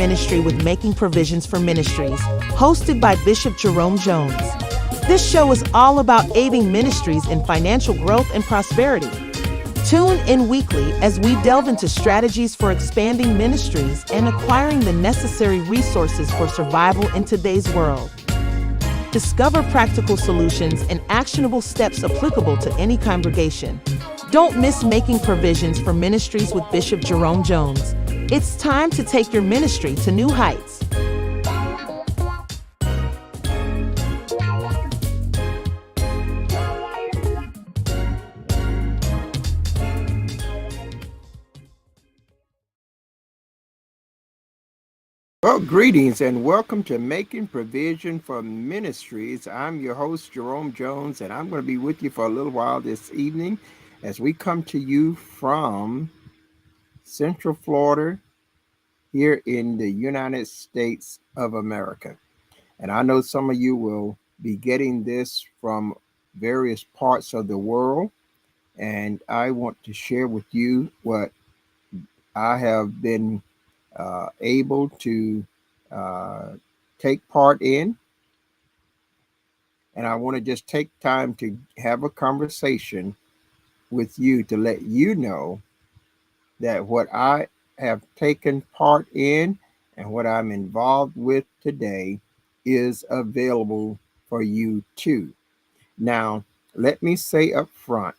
Ministry with Making Provisions for Ministries, hosted by Bishop Jerome Jones. This show is all about aiding ministries in financial growth and prosperity. Tune in weekly as we delve into strategies for expanding ministries and acquiring the necessary resources for survival in today's world. Discover practical solutions and actionable steps applicable to any congregation. Don't miss Making Provisions for Ministries with Bishop Jerome Jones. It's time to take your ministry to new heights. Well, greetings and welcome to Making Provision for Ministries. I'm your host, Jerome Jones, and I'm going to be with you for a little while this evening as we come to you from Central Florida here in the United States of America. And I know some of you will be getting this from various parts of the world, and I want to share with you what I have been able to take part in. And I want to just take time to have a conversation with you to let you know that what I have taken part in and what I'm involved with today is available for you too. Now, let me say up front,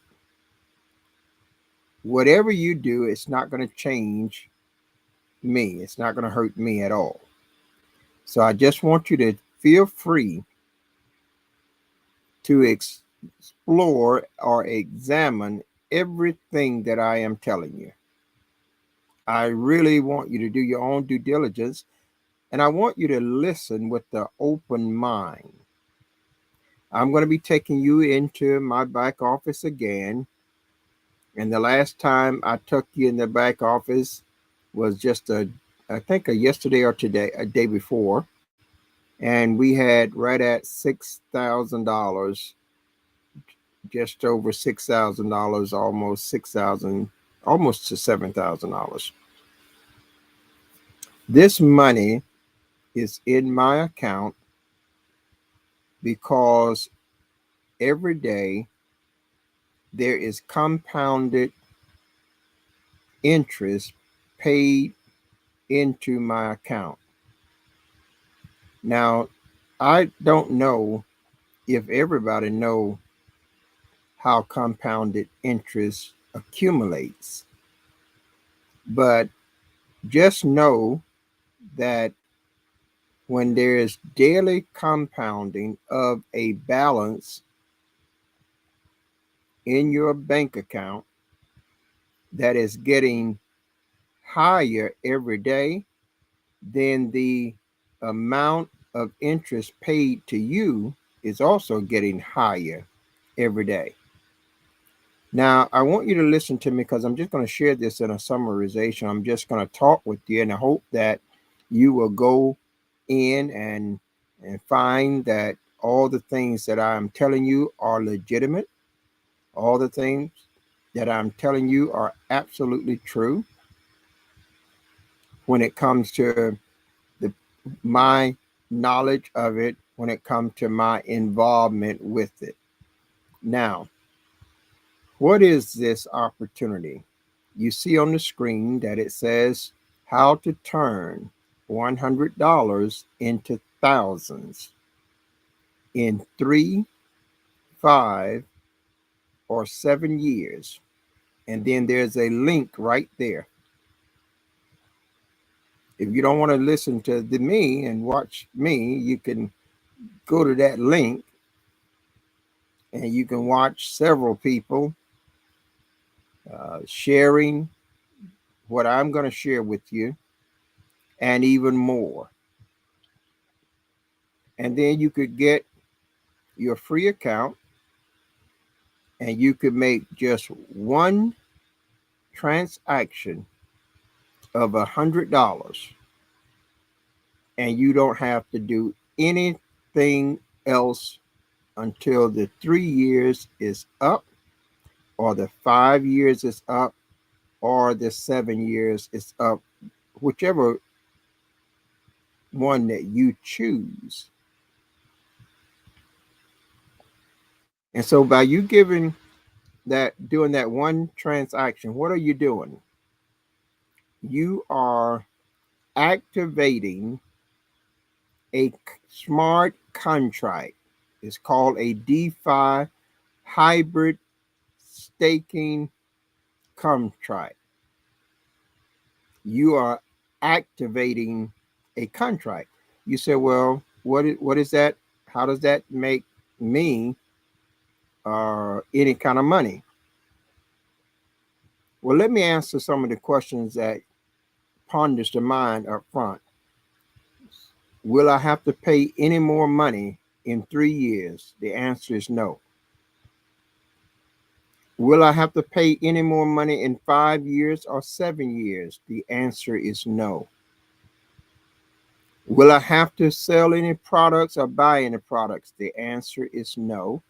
whatever you do, it's not going to change me. It's not going to hurt me at all. So I just want you to feel free to explore or examine everything that I am telling you. I really want you to do your own due diligence, and I want you to listen with the open mind. I'm going to be taking you into my back office again. And the last time I took you in the back office was just I think yesterday or today, a day before. And we had right at $6,000, just over $6,000, almost 6,000, almost to $7,000. This money is in my account because every day there is compounded interest paid into my account. Now, I don't know if everybody know how compounded interest accumulates, but just know that when there is daily compounding of a balance in your bank account that is getting higher every day, then the amount of interest paid to you is also getting higher every day. Now, I want you to listen to me because I'm just going to share this in a summarization. I'm just going to talk with you, and I hope that you will go in and find that all the things that I'm telling you are legitimate. All the things that I'm telling you are absolutely true when it comes to my knowledge of it, when it comes to my involvement with it. Now, what is this opportunity? You see on the screen that it says how to turn $100 into thousands in 3, 5, or 7 years. And then there's a link right there. If you don't want to listen to me and watch me, you can go to that link and you can watch several people sharing what I'm going to share with you and even more. And then you could get your free account and you could make just one transaction of $100 and you don't have to do anything else until the 3 years is up, or the 5 years is up, or the 7 years is up, whichever one that you choose. And so by you doing that one transaction, what are you doing? You are activating a smart contract. It's called a DeFi hybrid staking contract. You are activating a contract. You say, well, what is that? How does that make me any kind of money? Well, let me answer some of the questions that ponders the mind up front. Will I have to pay any more money in 3 years? The answer is no. Will I have to pay any more money in 5 years or 7 years? The answer is no. Will I have to sell any products or buy any products? The answer is no.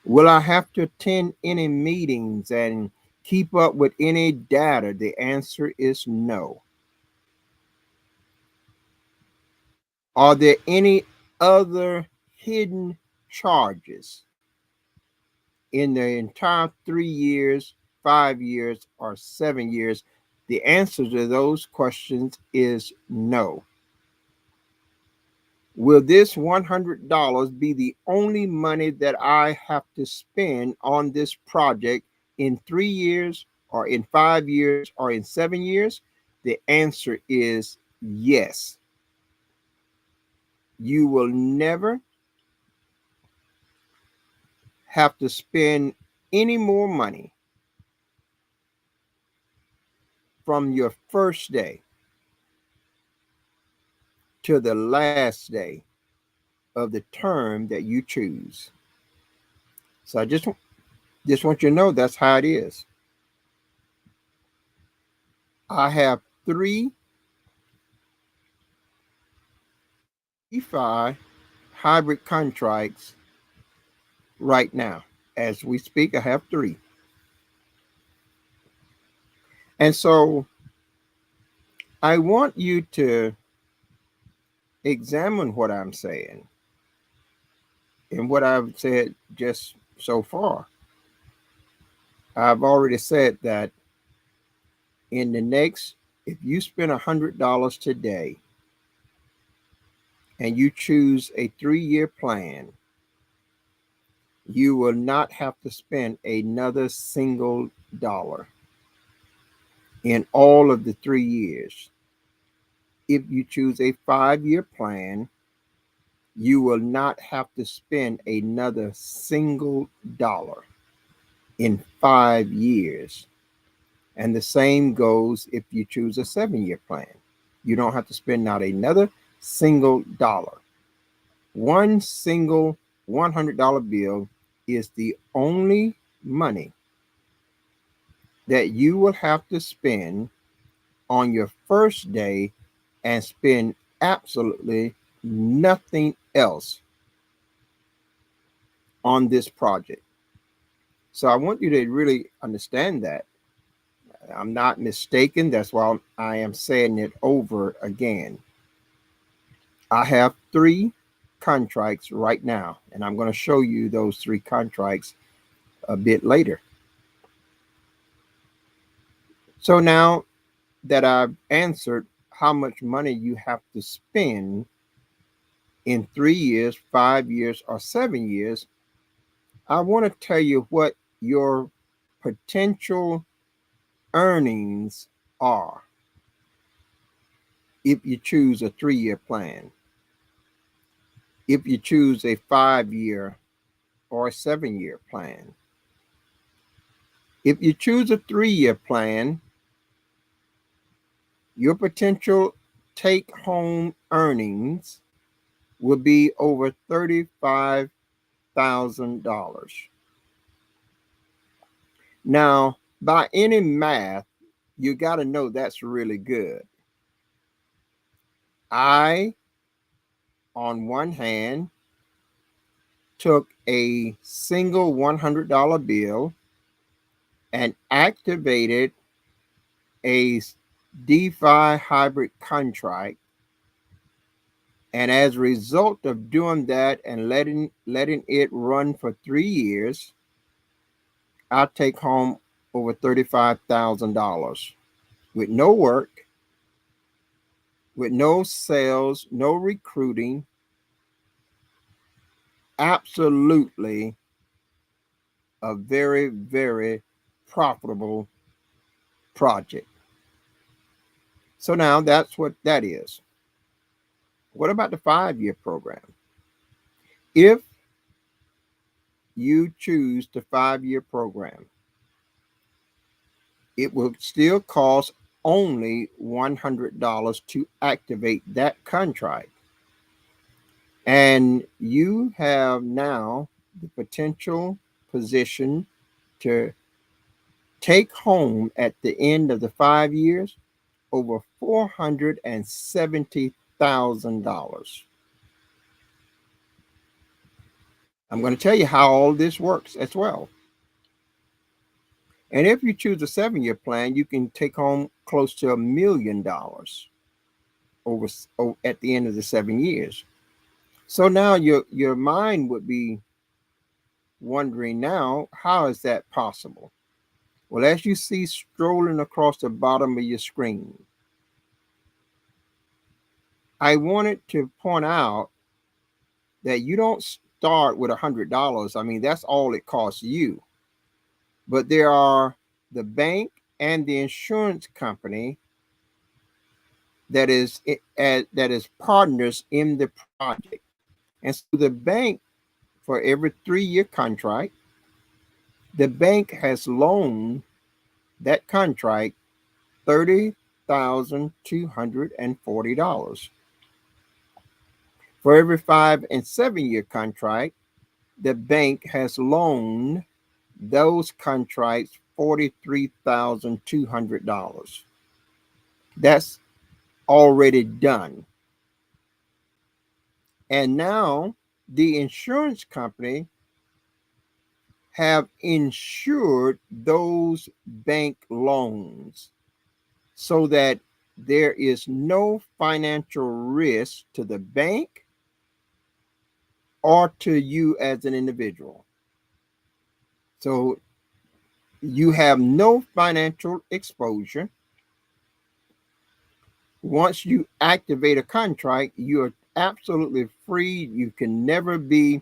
Will I have to attend any meetings and keep up with any data? The answer is no. Are there any other hidden charges in the entire 3 years, 5 years, or 7 years? The answer to those questions is no. Will this $100 be the only money that I have to spend on this project in 3 years, or in 5 years, or in 7 years? The answer is yes. You will never have to spend any more money from your first day to the last day of the term that you choose. So I just want you to know that's how it is. I have 3 DeFi hybrid contracts right now. As we speak, I have 3. And so I want you to examine what I'm saying and what I've said just so far. I've already said that in the next, if you spend $100 today and you choose a 3-year plan, you will not have to spend another single dollar in all of the 3 years. If you choose a 5-year plan, you will not have to spend another single dollar in 5 years. And the same goes if you choose a 7-year plan. You don't have to spend not another single dollar. One single $100 bill is the only money that you will have to spend on your first day and spend absolutely nothing else on this project. So I want you to really understand that. I'm not mistaken. That's why I am saying it over again. I have 3 contracts right now, and I'm going to show you those 3 contracts a bit later. So now that I've answered how much money you have to spend in 3 years, 5 years, or 7 years, I want to tell you what your potential earnings are if you choose a 3-year plan, if you choose a 5-year or a 7-year plan. If you choose a 3-year plan, your potential take-home earnings will be over $35,000. Now, by any math, you got to know that's really good. I, on one hand, took a single $100 bill and activated a DeFi hybrid contract And as a result of doing that and letting it run for 3 years, I take home over $35,000 with no work, with no sales, no recruiting. Absolutely a very, very profitable project. So now that's what that is. What about the 5 year program? If you choose the 5 year program, it will still cost only $100 to activate that contract. And you have now the potential position to take home at the end of the 5 years over $470,000. I'm going to tell you how all this works as well. And if you choose a 7 year plan, you can take home close to $1 million over at the end of the 7 years. So now your mind would be wondering now, how is that possible? Well, as you see strolling across the bottom of your screen, I wanted to point out that you don't start with $100. I mean, that's all it costs you. But there are the bank and the insurance company that is partners in the project. And so the bank, for every 3 year contract, the bank has loaned that contract $30,240. For every 5 and 7 year contract, the bank has loaned those contracts $43,200. That's already done. And now the insurance company have insured those bank loans so that there is no financial risk to the bank or to you as an individual. So you have no financial exposure. Once you activate a contract, you're absolutely free. You can never be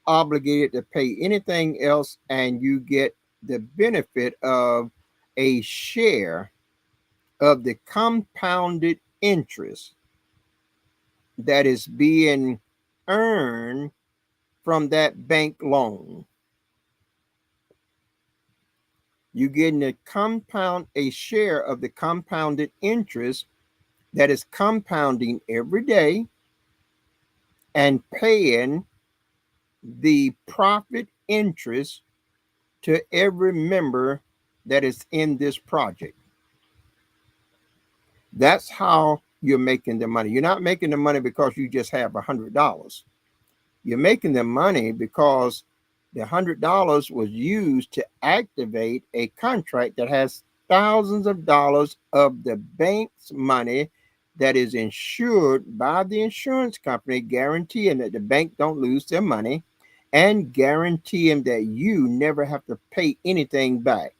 obligated to pay anything else, and you get the benefit of a share of the compounded interest that is being earned from that bank loan. You're getting a share of the compounded interest that is compounding every day and paying the profit interest to every member that is in this project. That's how you're making the money. You're not making the money because you just have $100. You're making the money because the $100 was used to activate a contract that has thousands of dollars of the bank's money that is insured by the insurance company, guaranteeing that the bank don't lose their money and guaranteeing that you never have to pay anything back.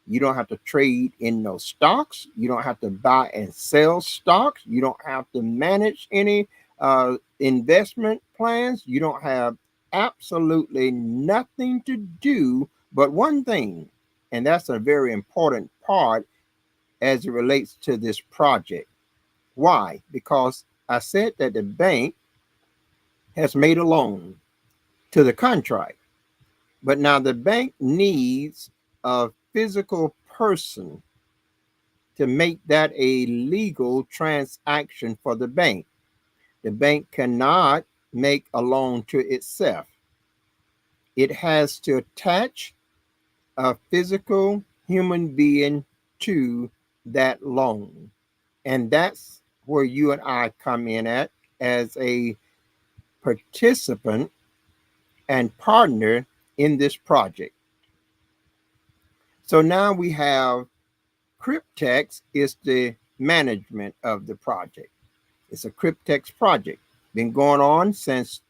You don't have to trade in no stocks. You don't have to buy and sell stocks. You don't have to manage any investment plans. You don't have absolutely nothing to do but one thing. And that's a very important part as it relates to this project. Why? Because I said that the bank has made a loan to the contract, but now the bank needs a physical person to make that a legal transaction for the bank. The bank cannot make a loan to itself. It has to attach a physical human being to that loan. And that's where you and I come in at as a participant and partner in this project. So now we have Cryptex is the management of the project. It's a Cryptex project. Been going on since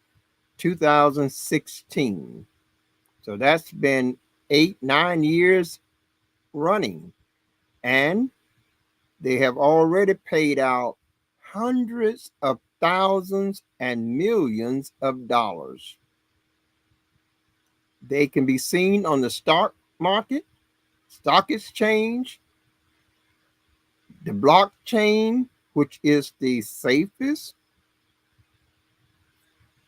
2016. So that's been 8, 9 years running. And they have already paid out hundreds of thousands and millions of dollars. They can be seen on the stock market, stock exchange, the blockchain, which is the safest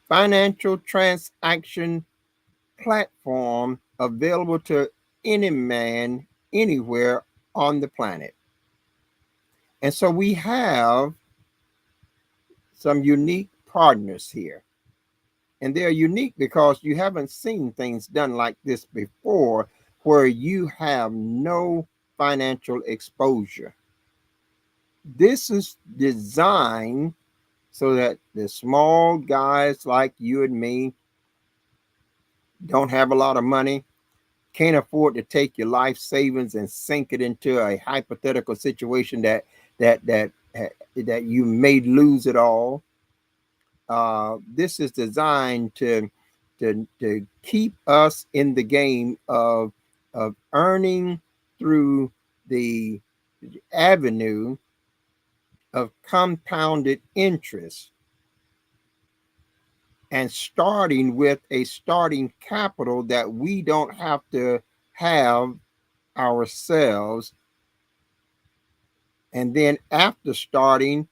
financial transaction platform available to any man anywhere on the planet. And so we have some unique partners here. And they're unique because you haven't seen things done like this before, where you have no financial exposure. This is designed so that the small guys like you and me don't have a lot of money, can't afford to take your life savings and sink it into a hypothetical situation that you may lose it all. This is designed to keep us in the game of earning through the avenue of compounded interest, and starting with a starting capital that we don't have to have ourselves, and then after starting,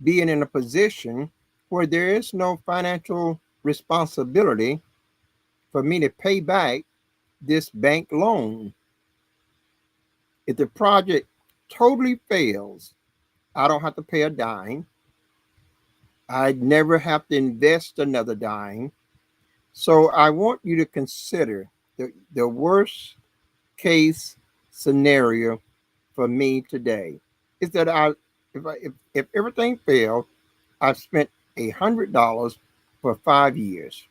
being in a position where there is no financial responsibility for me to pay back this bank loan. If the project totally fails, I don't have to pay a dime. I'd never have to invest another dime. So I want you to consider the worst case scenario for me today is that if everything failed, I've spent $100 for 5 years.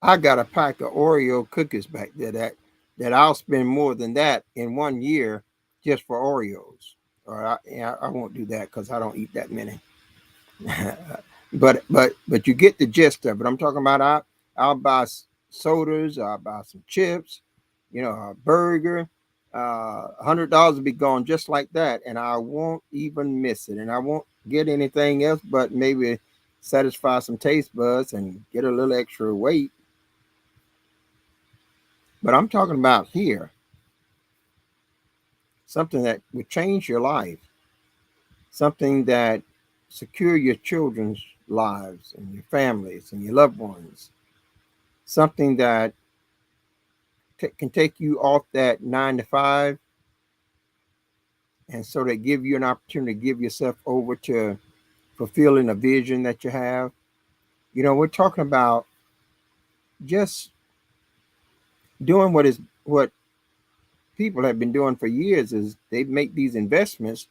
I got a pack of Oreo cookies back there that I'll spend more than that in 1 year just for Oreos. Or I won't do that because I don't eat that many. but you get the gist of it. I'm talking about I'll buy sodas, I'll buy some chips, a burger. $100 will be gone just like that, and I won't even miss it, and I won't get anything else but maybe satisfy some taste buds and get a little extra weight. But I'm talking about here something that would change your life, something that secure your children's lives and your families and your loved ones, something that can take you off that 9 to 5, and so they give you an opportunity to give yourself over to fulfilling a vision that you have. We're talking about just doing what people have been doing for years is they make these investments,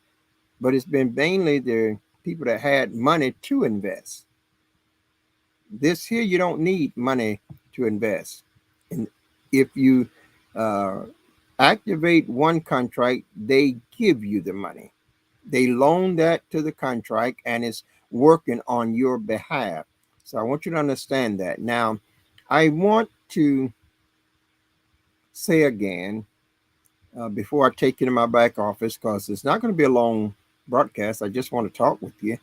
but it's been mainly the people that had money to invest. This here, you don't need money to invest. And if you uh, activate one contract, they give you the money. They loan that to the contract and it's working on your behalf. So I want you to understand that. Now, I want to say again, before I take you to my back office, because it's not going to be a long broadcast. I just want to talk with you.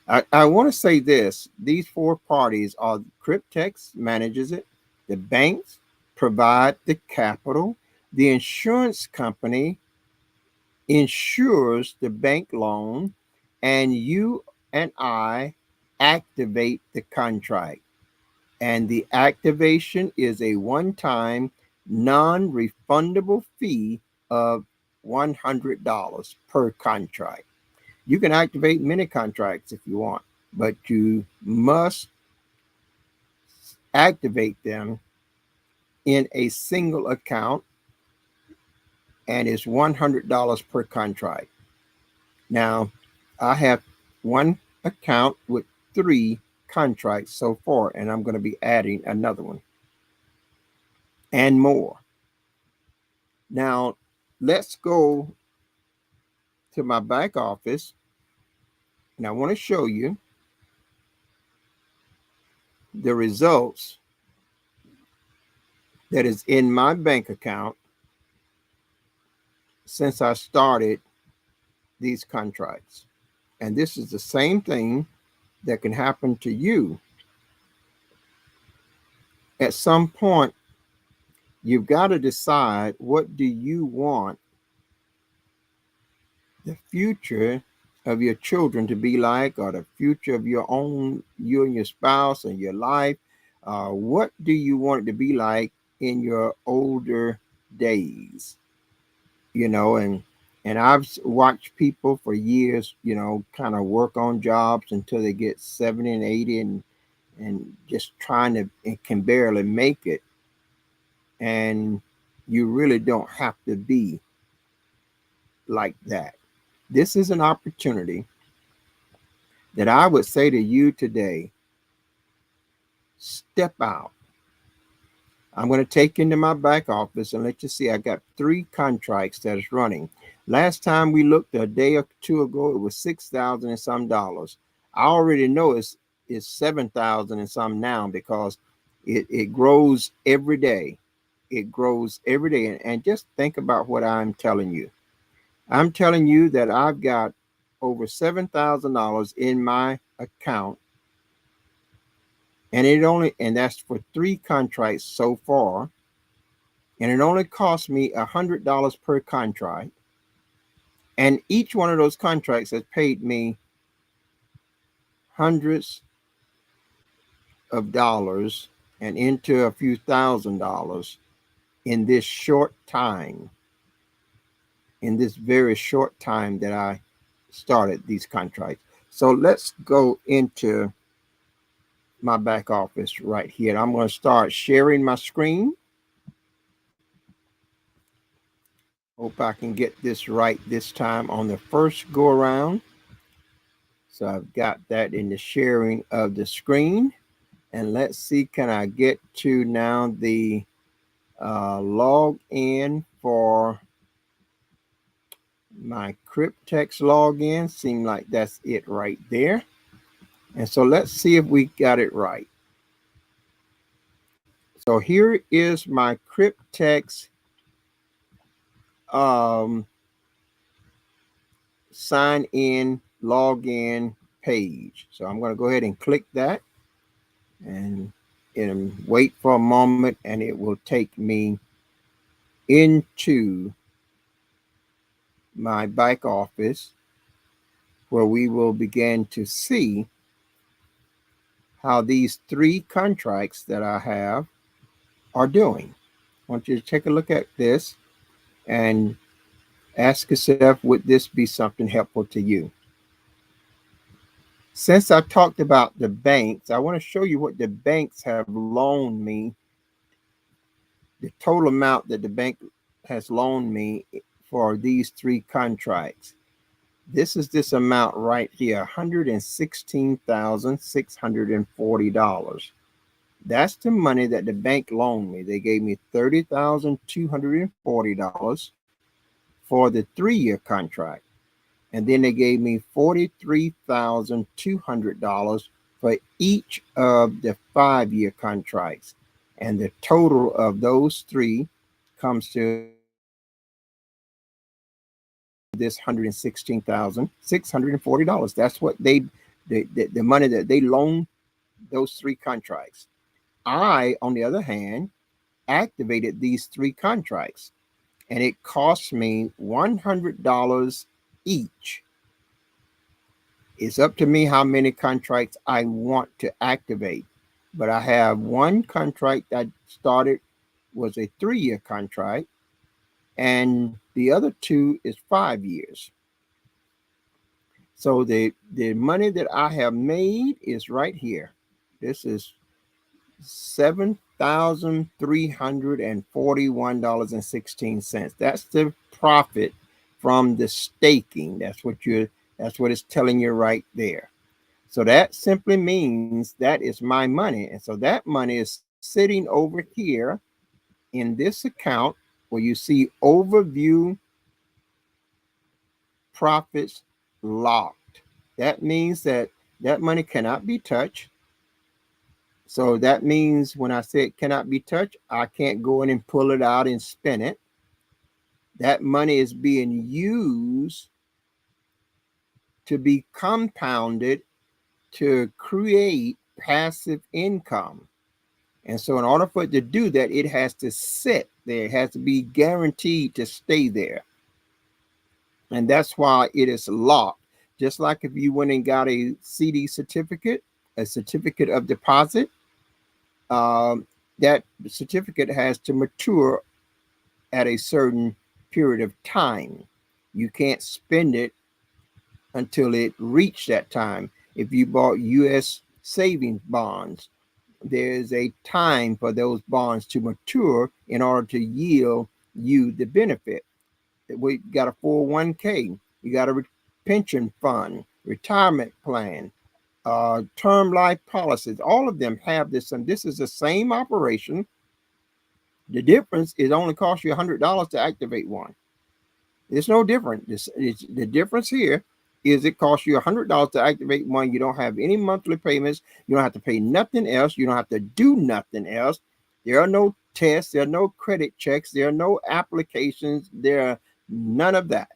I want to say this. These four parties are Cryptex manages it, the banks provide the capital, the insurance company insures the bank loan, and you and I activate the contract. And the activation is a one-time non-refundable fee of $100 per contract. You can activate many contracts if you want, but you must activate them in a single account, and it's $100 per contract. Now, I have one account with 3 contracts so far, and I'm going to be adding another one and more. Now, let's go to my back office And I want to show you the results that is in my bank account since I started these contracts. And this is the same thing that can happen to you. At some point, you've got to decide, what do you want the future of your children to be like, or the future of your own, you and your spouse and your life. What do you want it to be like in your older days? And I've watched people for years, kind of work on jobs until they get 70 and 80, and just trying to, and can barely make it. And you really don't have to be like that. This is an opportunity that I would say to you today: step out. I'm going to take into my back office and let you see I got 3 contracts that is running. Last time we looked a day or two ago, it was $6,000 and some dollars. I already know it's 7,000 and some now, because it grows every day. It grows every day. And just think about what I'm telling you. I'm telling you that I've got over $7,000 in my account, and that's for 3 contracts so far, and it only cost me $100 per contract, and each one of those contracts has paid me hundreds of dollars and into a few $1,000s in this short time, in this very short time that I started these contracts. So let's go into my back office right here. I'm going to start sharing my screen. Hope I can get this right this time on the first go around. So I've got that in the sharing of the screen. And let's see, can I get to now the log in for my Cryptex login? Seems like that's it right there. And so let's see if we got it right. So here is my Cryptex sign in login page. So I'm going to go ahead and click that and wait for a moment, and it will take me into my back office, where we will begin to see how these 3 contracts that I have are doing. I want you to take a look at this and ask yourself, would this be something helpful to you? Since I talked about the banks, I want to show you what the banks have loaned me, the total amount that the bank has loaned me for these 3 contracts. This is this amount right here, $116,640. That's the money that the bank loaned me. They gave me $30,240 for the 3-year contract. And then they gave me $43,200 for each of the 5-year contracts. And the total of those 3 comes to this $116,640. That's what the money that they loaned those 3 contracts. I, on the other hand, activated these 3 contracts, and it cost me $100 each. It's up to me how many contracts I want to activate. But I have 1 contract that started was a 3-year contract, and the other 2 is 5 years. So the money that I have made is right here. This is $7,341.16. That's the profit from the staking. That's what it's telling you right there. So that simply means that is my money. And so that money is sitting over here in this account where you see overview profits locked. That means that that money cannot be touched. So that means when I say it cannot be touched, I can't go in and pull it out and spend it. That money is being used to be compounded to create passive income. And so, in order for it to do that, it has to sit there, it has to be guaranteed to stay there. And that's why it is locked. Just like if you went and got a CD certificate, a certificate of deposit, um, that certificate has to mature at a certain period of time. You can't spend it until it reached that time. If you bought U.S. savings bonds, there's a time for those bonds to mature in order to yield you the benefit. We got a 401k, you got a pension fund, retirement plan, term life policies. All of them have this, and this is the same operation. The difference is only cost you $100 to activate one. It's no different. The difference here is it costs you $100 to activate one. You don't have any monthly payments. You don't have to pay nothing else. You don't have to do nothing else. There are no tests. There are no credit checks. There are no applications. There are none of that.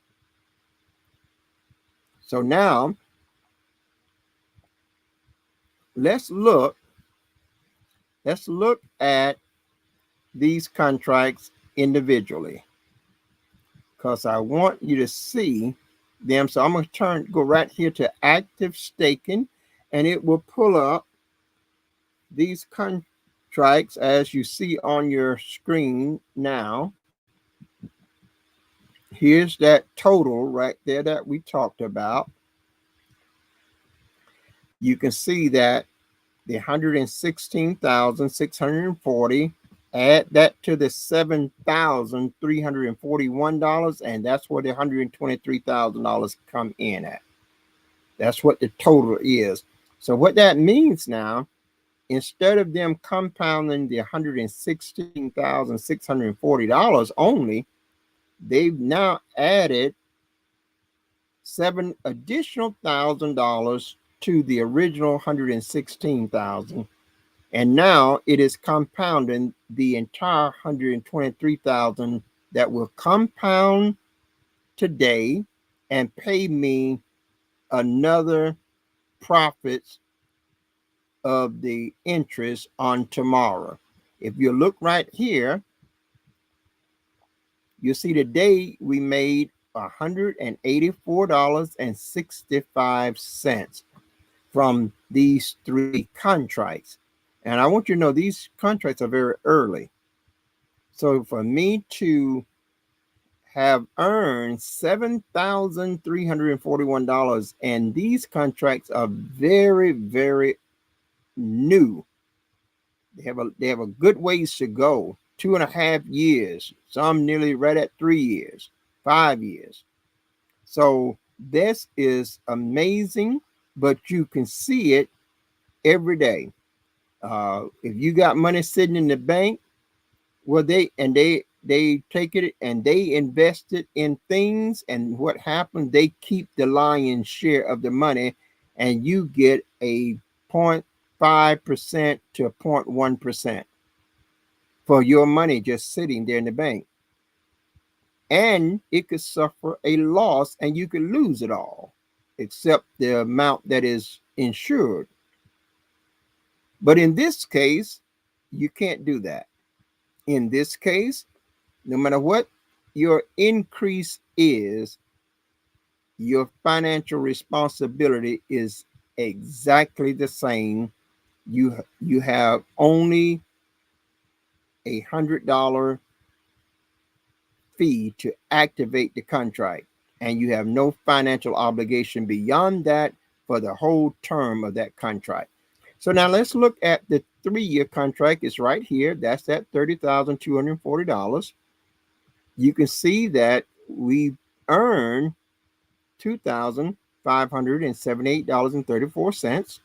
So now let's look at these contracts individually, because I want you to see them. So I'm going to go right here to active staking, and it will pull up these contracts as you see on your screen now. Here's that total right there that we talked about. You can see that the 116,640, add that to the $7,341, and that's where the $123,000 come in at. That's what the total is. So what that means now, instead of them compounding the $116,640 only, they've now added $7 additional $1,000 to the original 116,000, and now it is compounding the entire 123,000 that will compound today and pay me another profits of the interest on tomorrow. If you look right here, you see today we made $184.65 from these three contracts. And I want you to know these contracts are very early. So for me to have earned $7,341, and these contracts are very, very new. They have a good ways to go. 2.5 years, some nearly right at 3 years, 5 years. So this is amazing, but you can see it every day. If you got money sitting in the bank, well, they take it and they invest it in things, and what happens, they keep the lion's share of the money, and you get a 0.5% to 0.1% for your money just sitting there in the bank. And it could suffer a loss, and you could lose it all, except the amount that is insured. But in this case, you can't do that. In this case, no matter what your increase is, your financial responsibility is exactly the same. You have only $100 fee to activate the contract, and you have no financial obligation beyond that for the whole term of that contract. So now let's look at the 3-year contract. It's right here. That's that $30,240. You can see that we earn $2,578.34.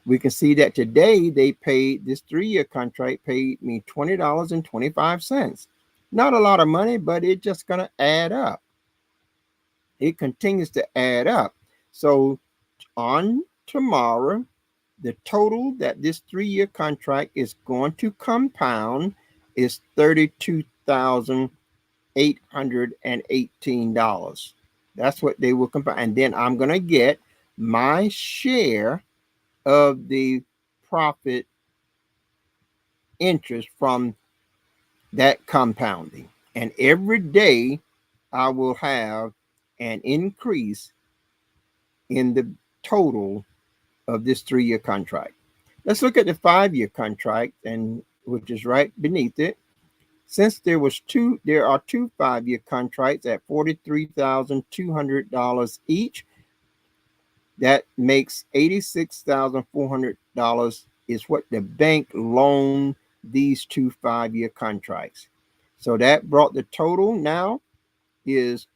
We can see that today they paid, this 3-year contract paid me $20.25. Not a lot of money, but it's just going to add up. It continues to add up. So on tomorrow, the total that this 3-year contract is going to compound is $32,818. That's what they will compound. And then I'm going to get my share of the profit interest from that compounding. And every day I will have an increase in the total of this 3-year contract. Let's look at the 5-year contract, and which is right beneath it. Since there are two 5-year contracts at $43,200 each. That makes $86,400 is what the bank loaned these two 5-year contracts. So that brought the total now is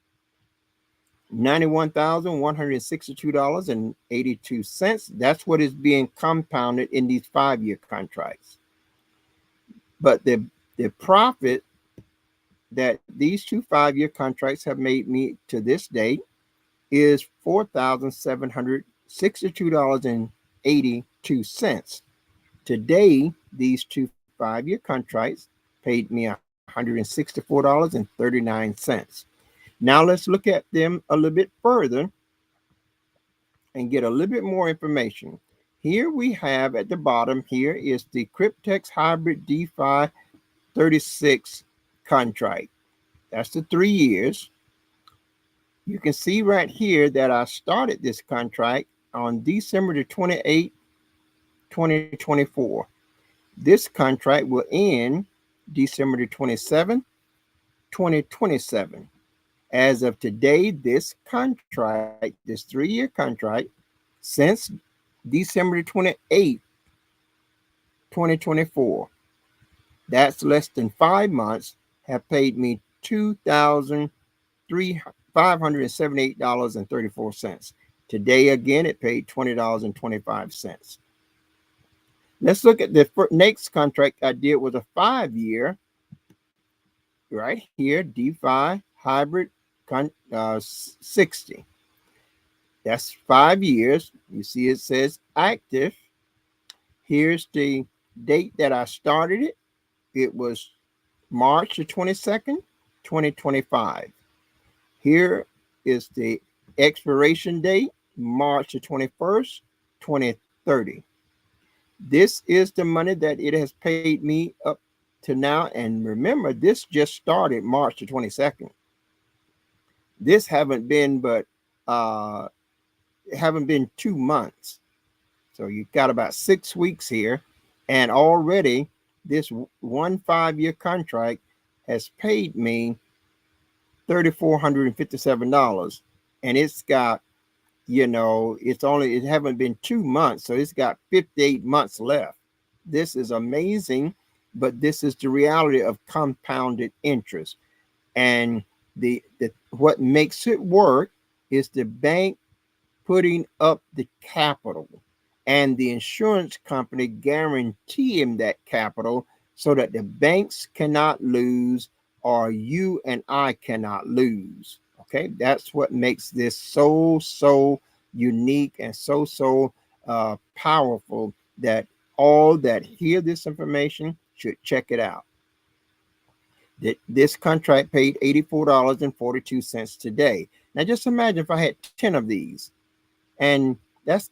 $91,162.82. That's what is being compounded in these 5-year contracts. But the profit that these two 5-year contracts have made me to this date is $4,762.82. Today, these two 5-year contracts paid me $164.39. Now let's look at them a little bit further and get a little bit more information. Here we have at the bottom, here is the Cryptex Hybrid DeFi 36 contract. That's the 3 years. You can see right here that I started this contract on December the 28th, 2024. This contract will end December the 27th, 2027. As of today, this contract, this 3-year contract, since December the 28th, 2024, that's less than 5 months, have paid me $2,578.34. Today, again, it paid $20.25. Let's look at the next contract I did was a 5-year, right here, DeFi Hybrid 60. That's 5 years. You see it says active. Here's the date that I started it. It was March the 22nd, 2025. Here is the expiration date, March the 21st, 2030. This is the money that it has paid me up to now. And remember, this just started March the 22nd. This haven't been 2 months. So you've got about 6 weeks here. And already this one 5-year contract has paid me $3,457. And it's got, it haven't been 2 months. So it's got 58 months left. This is amazing, but this is the reality of compounded interest. And the what makes it work is the bank putting up the capital and the insurance company guaranteeing that capital so that the banks cannot lose or you and I cannot lose. Okay, that's what makes this so unique and so powerful that all that hear this information should check it out. This contract paid $84.42 today. Now just imagine if I had 10 of these, and that's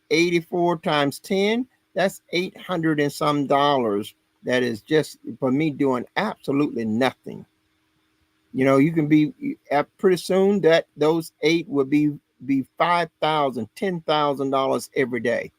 84 times 10, that's $800 and some dollars. That is just for me doing absolutely nothing. You can be pretty soon that those 8 will be $5,000, $10,000 every day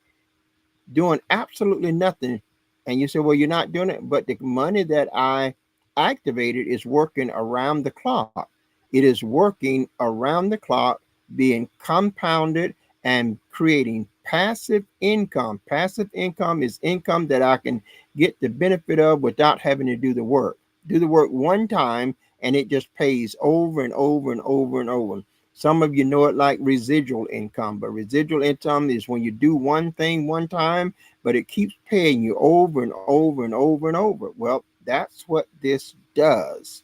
doing absolutely nothing. And you say, well, you're not doing it, but the money that I activated is working around the clock. It is working around the clock, being compounded and creating passive income. Passive income is income that I can get the benefit of without having to do the work. Do the work one time and it just pays over and over and over and over. Some of you know it like residual income, but residual income is when you do one thing one time, but it keeps paying you over and over and over and over. Well, that's what this does.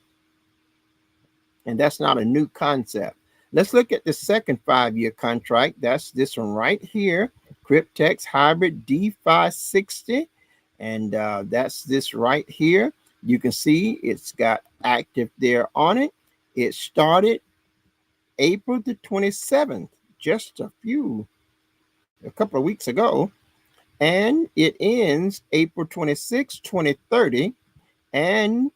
And that's not a new concept. Let's look at the second 5-year contract. That's this one right here, Cryptex Hybrid DeFi 60. And that's this right here. You can see it's got active there on it. It started April the 27th, just a couple of weeks ago. And it ends April 26, 2030. And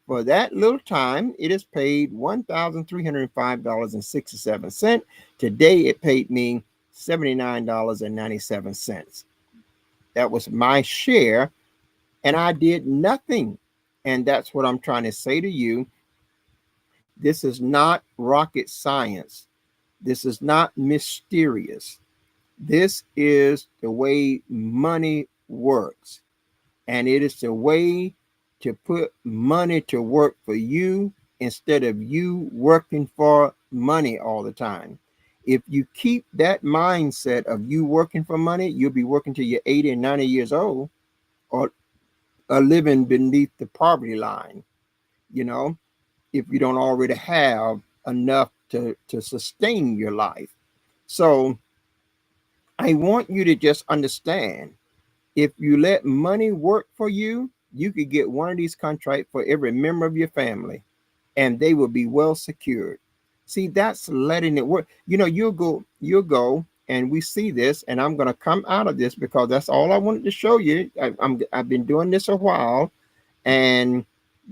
for that little time, it has paid $1,305.67. Today, it paid me $79.97. That was my share, and I did nothing. And that's what I'm trying to say to you. This is not rocket science. This is not mysterious. This is the way money works. And it is the way to put money to work for you instead of you working for money all the time. If you keep that mindset of you working for money, you'll be working till you're 80 and 90 years old, or living beneath the poverty line, you know, if you don't already have enough to sustain your life. So I want you to just understand, if you let money work for you, you could get one of these contracts for every member of your family, and they will be well secured. See, that's letting it work. You'll go, and we see this, and I'm going to come out of this because that's all I wanted to show you. I've been doing this a while, and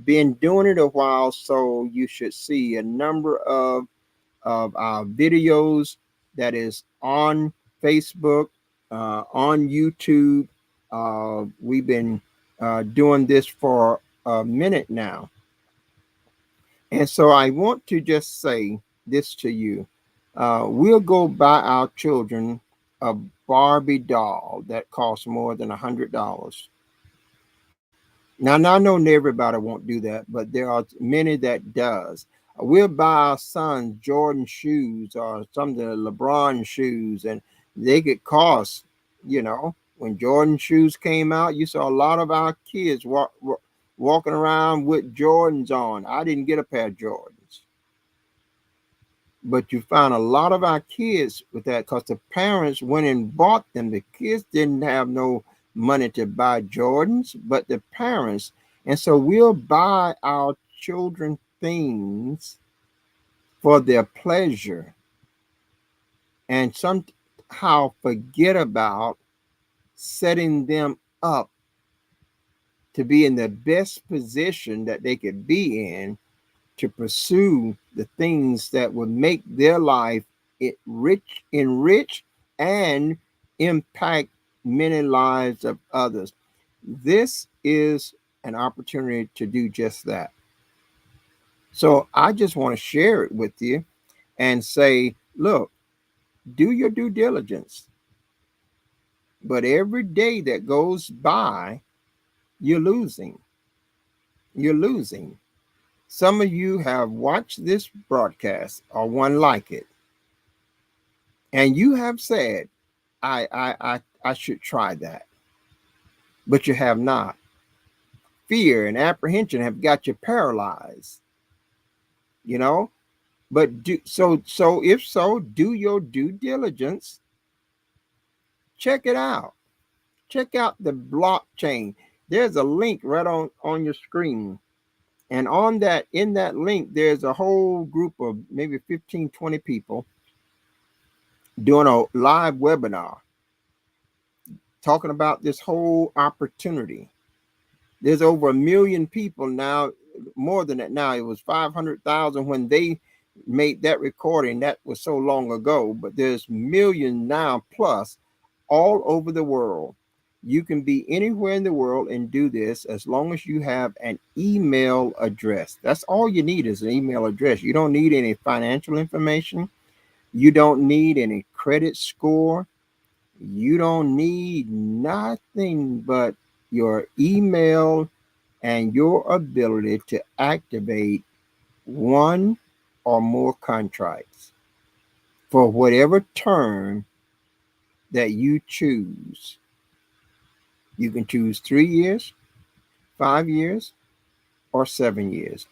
been doing it a while, so you should see a number of our videos that is on Facebook, on YouTube. We've been doing this for a minute now. And so I want to just say this to you. We'll go buy our children a Barbie doll that costs more than $100. Now, I know everybody won't do that, but there are many that does. We'll buy our sons Jordan shoes or some of the LeBron shoes, and they could cost, when Jordan shoes came out, you saw a lot of our kids walking around with Jordans on. I didn't get a pair of Jordans, but you found a lot of our kids with that because the parents went and bought them. The kids didn't have no money to buy Jordans, but the parents. And so we'll buy our children things for their pleasure and somehow forget about setting them up to be in the best position that they could be in to pursue the things that would make their life enrich and impact many lives of others. This is an opportunity to do just that. So I just want to share it with you and say, look, do your due diligence. But every day that goes by, you're losing. You're losing. Some of you have watched this broadcast or one like it, and you have said, I should try that. But you have not. Fear and apprehension have got you paralyzed. But if so, do your due diligence. Check it out. Check out the blockchain. There's a link right on your screen. And in that link, there's a whole group of maybe 15, 20 people doing a live webinar talking about this whole opportunity. There's over 1 million people now, more than that now. It was 500,000 when they made that recording. That was so long ago, but there's millions now plus all over the world. You can be anywhere in the world and do this as long as you have an email address. That's all you need is an email address. You don't need any financial information. You don't need any credit score. You don't need nothing but your email and your ability to activate one or more contracts for whatever term that you choose. You can choose 3 years, 5 years, or 7 years.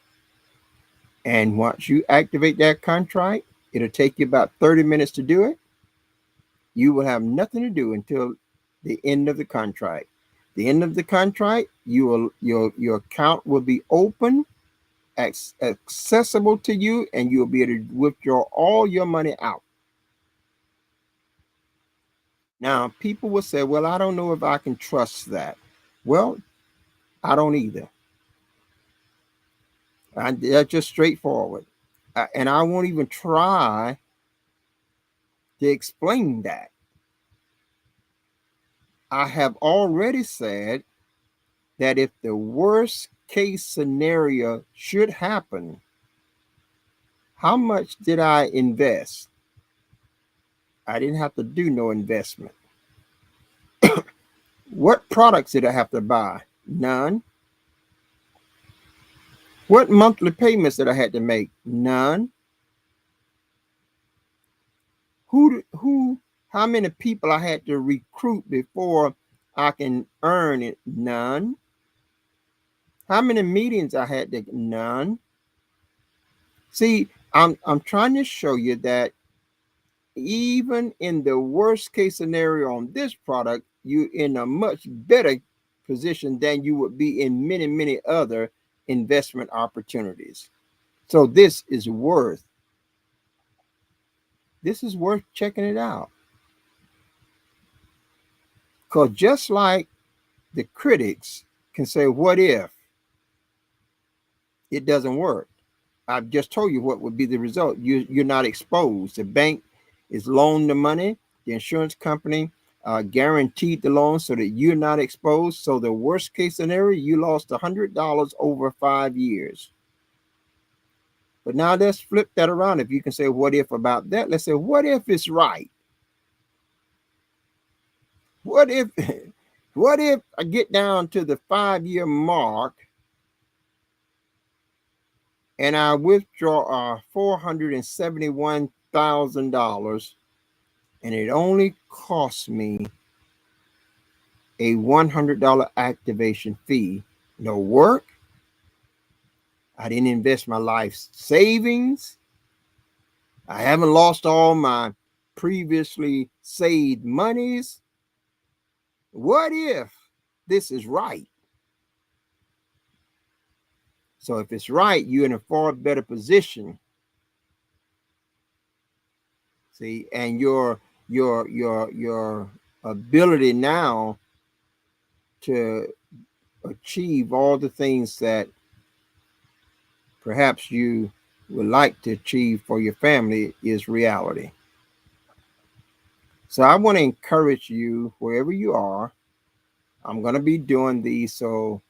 And once you activate that contract, It'll take you about 30 minutes to do it. You will have nothing to do until the end of the contract. The end of the contract, your account will be open, accessible to you, and you'll be able to withdraw all your money out. Now, people will say, well, I don't know if I can trust that. Well, I don't either. That's just straightforward. And I won't even try to explain that. I have already said that if the worst case scenario should happen, how much did I invest? I didn't have to do no investment. What products did I have to buy? None. What monthly payments did I have to make? None. How many people I had to recruit before I can earn it? None. How many meetings I had to? None. See, I'm trying to show you that even in the worst case scenario on this product, you're in a much better position than you would be in many, many other investment opportunities. So this is worth checking it out. Because just like the critics can say, what if it doesn't work? I've just told you what would be the result. You're not exposed. The bank is loaning the money. The insurance company guaranteed the loan so that you're not exposed. So the worst case scenario, you lost $100 over 5 years. But now let's flip that around. If you can say, what if about that? Let's say, what if it's right? What if, what if I get down to the 5-year mark and I withdraw $471,000 and it only costs me a $100 activation fee? No work. I didn't invest my life savings. I haven't lost all my previously saved monies. What if this is right? So if it's right, you're in a far better position. See, and your ability now to achieve all the things that perhaps you would like to achieve for your family is reality. So I want to encourage you wherever you are. I'm going to be doing these, so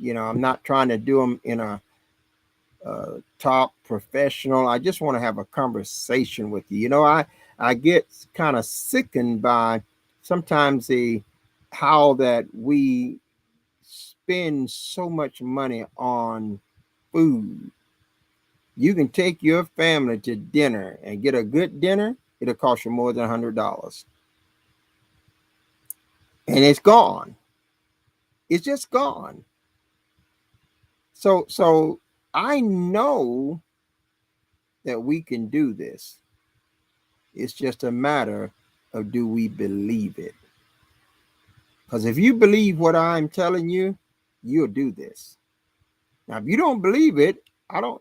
I'm not trying to do them in a top professional. I just want to have a conversation with you. I get kind of sickened by sometimes how that we spend so much money on food. You can take your family to dinner and get a good dinner. It'll cost you more than $100. And it's gone. It's just gone. So I know that we can do this. It's just a matter of, do we believe it? Because if you believe what I'm telling you, you'll do this. Now, if you don't believe it,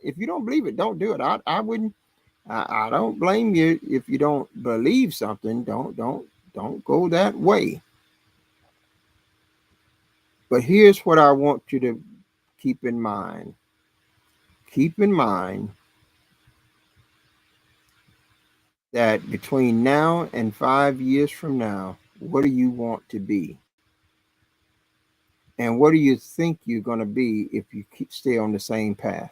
if you don't believe it, don't do it. I wouldn't, I don't blame you if you don't believe something. Don't go that way. But here's what I want you to keep in mind. Keep in mind that between now and 5 years from now, what do you want to be? And what do you think you're going to be if you stay on the same path?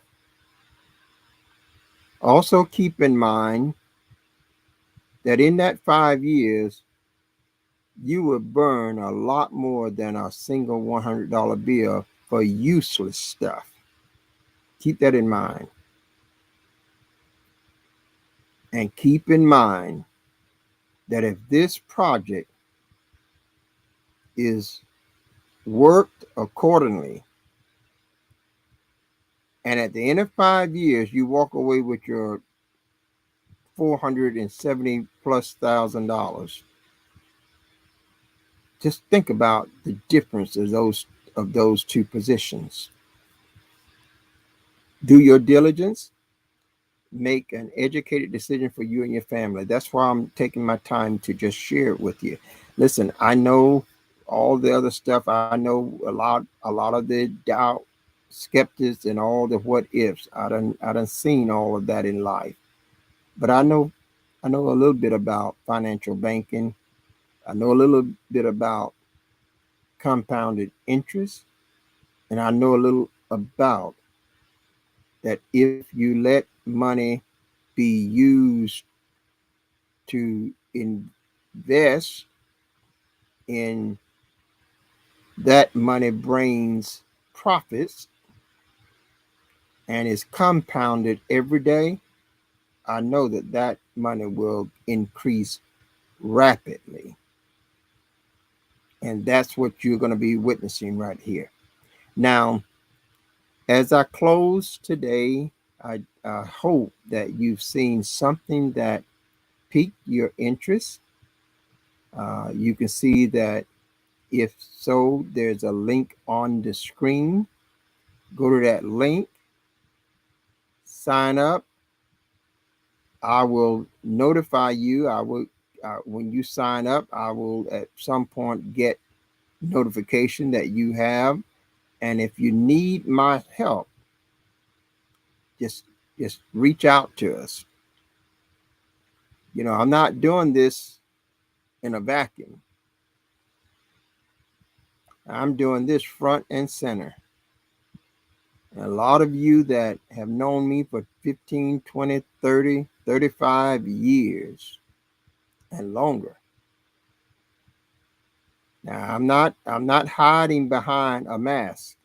Also keep in mind that in that 5 years, you will burn a lot more than a single $100 bill for useless stuff. Keep that in mind. And keep in mind that if this project is worked accordingly, and at the end of 5 years, you walk away with your $470 plus thousand. Just think about the difference of those two positions. Do your diligence, make an educated decision for you and your family. That's why I'm taking my time to just share it with you. Listen, I know all the other stuff. I know a lot of the doubt, skeptics, and all the what ifs. I done seen all of that in life. But I know a little bit about financial banking. I know a little bit about compounded interest, and I know a little about that if you let money be used to invest in, that money brings profits and is compounded every day, I know that money will increase rapidly. And that's what you're going to be witnessing right here. Now, as I close today, I hope that you've seen something that piqued your interest. You can see that if so, there's a link on the screen. Go to that link, sign up. I will notify you. When you sign up, I will at some point get notification that you have. And if you need my help, just reach out to us. I'm not doing this in a vacuum. I'm doing this front and center. And a lot of you that have known me for 15, 20, 30, 35 years and longer. Now, I'm not hiding behind a mask.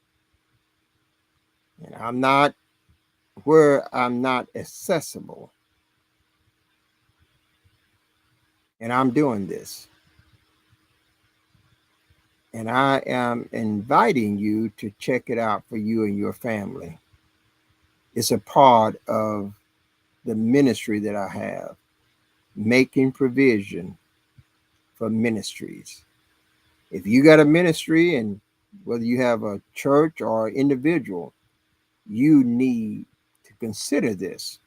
And I'm not where I'm not accessible. And I'm doing this. And I am inviting you to check it out for you and your family. It's a part of the ministry that I have, making provision for ministries. If you got a ministry, and whether you have a church or individual, you need to consider this,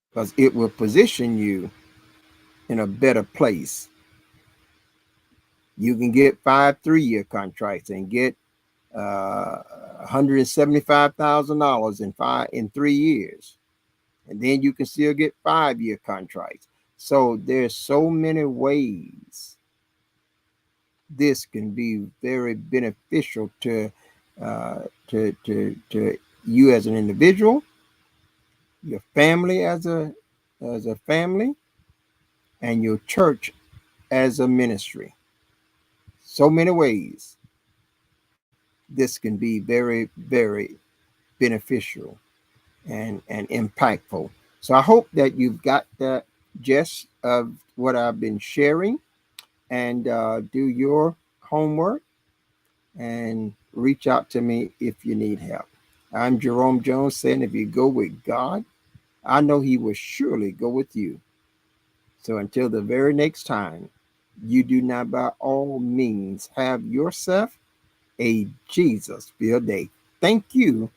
because it will position you in a better place. You can get 5 3-year contracts and get $175,000 in 3 years. And then you can still get 5-year contracts. So there's so many ways this can be very beneficial to you as an individual, your family as a family, and your church as a ministry. So many ways this can be very, very beneficial and impactful. So I hope that you've got the gist of what I've been sharing, and do your homework and reach out to me if you need help. I'm Jerome Jones saying, if you go with God, I know he will surely go with you. So until the very next time, you do not by all means have yourself a Jesus-filled day. Thank you,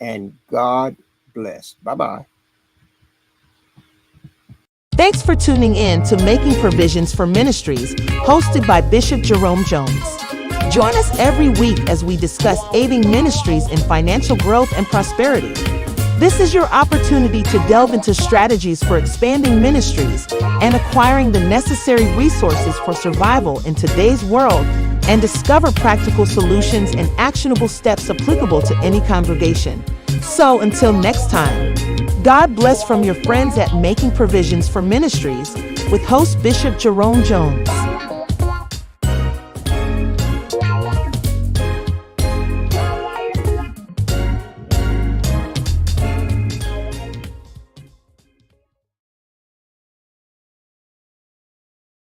and God bless. Bye-bye. Thanks for tuning in to Making Provisions for Ministries, hosted by Bishop Jerome Jones. Join us every week as we discuss aiding ministries in financial growth and prosperity. This is your opportunity to delve into strategies for expanding ministries and acquiring the necessary resources for survival in today's world, and discover practical solutions and actionable steps applicable to any congregation. So until next time, God bless from your friends at Making Provisions for Ministries with host Bishop Jerome Jones.